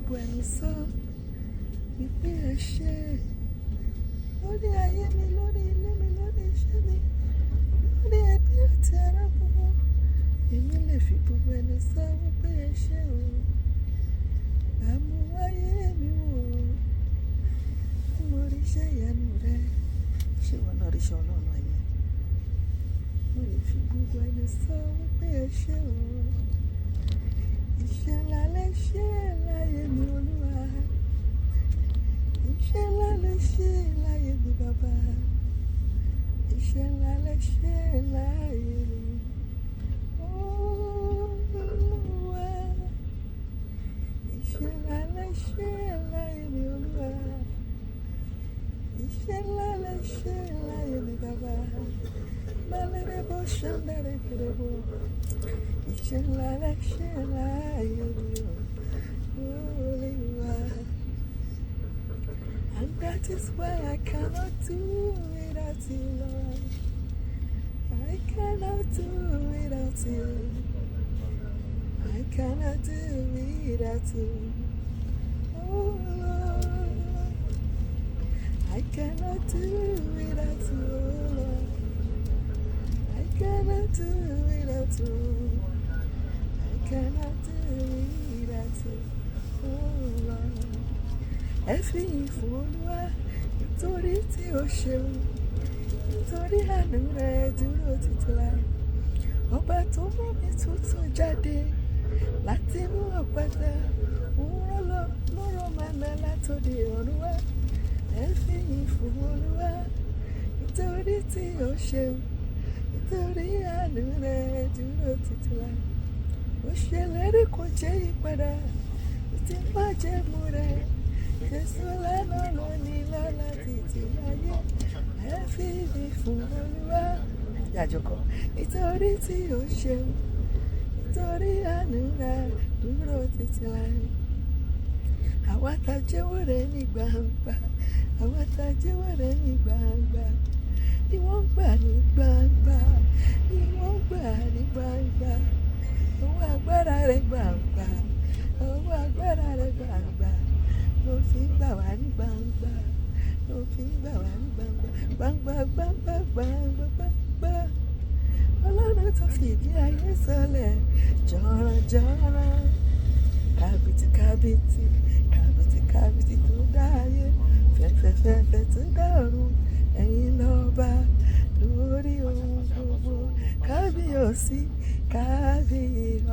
gbogbo ẹnu sọ wípé ẹ ṣé lórí ayé mi, lórí ilé mi, lórí iṣẹ́ mi, lórí ẹbí àti ará gbogbo. Èmi lè fi gbogbo ẹnu sọ wípé ẹ ṣé o. Àmúwáyé mi wò mo rí iṣẹ́ ìyanu rẹ. Ṣé wọn náà rí iṣẹ́ Ọlọ́run ayé? Mo lè fi gbogbo ẹnu sọ wípé ẹ ṣé o. Iṣẹ́ ńlá lẹ ṣe láyé mi Olúwa. Iṣẹ́ ńlá lẹ ṣe láyé mi Bàbá. Iṣẹ́ ńlá lẹ ṣe láyé mi Olúwa. Iṣẹ́ ńlá lẹ ṣe láyé mi Olúwa. Iṣẹ́ ńlá lẹ ṣe láyé mi Bàbá. Malérebo ṣàndárẹ́kẹrẹbọ. Iṣẹ́ ńlá lẹ ṣe láyé mi Olúwa. And that is why I cannot do without you, Lord. I cannot do without you. I cannot do without you. Oh Lord, I cannot do without you, Lord. I cannot do without you. I cannot do without you, oh Lord. Ẹ fi ìyìn fún Olúwa nítorí tí ó ṣeun, nítorí àánú rẹ̀ dúró títí láé. Ọba tó mú mi tuntun jáde láti inú àpáta, òun lọ́rọ̀ màná látòde ọ̀run wá. Ẹ fi ìyìn fún Olúwa nítorí tí ó ṣeun, nítorí àánú rẹ̀ dúró títí láé. Ó ṣèlérí kò jẹ́ ìpadà, tí má jẹ́ mú rẹ̀. Jésù lánàá lónìí lọ́la títí ayé. Ẹ fi ìyìn fún Olúwa. Jàjọkọ̀ nítorí tí ó ṣeun, nítorí àánú rẹ̀ dúró títí láé. Àwa tá jẹ́wọ́ rẹ̀ ní gbangba, àwa tá jẹ́wọ́ rẹ̀ ní gbangba, ni wọ́n gbà ní gbangba, ni wọ́n gbà ní gbangba. Ọwọ́ agbára rẹ̀ gbangba, ọwọ́ agbára rẹ̀ gbangba, ló fi ń gbà wá ní gbangba, ló fi ń gbà wá ní gbangba, gbangba, gbangba, gbangba, gbangba. Ọlọ́run tó fi ìdí ayé sọlẹ̀ jọ̀rọ̀jọ̀rọ̀, kábìtì kábìtì, kábìtì kábìtì tó dá ayé, fẹ́fẹ́fẹ́fẹ́ tó dá ọ̀run, ẹ̀yin lọ́ba lórí ohun gbogbo. Kábíyèsí, kábíyèsí.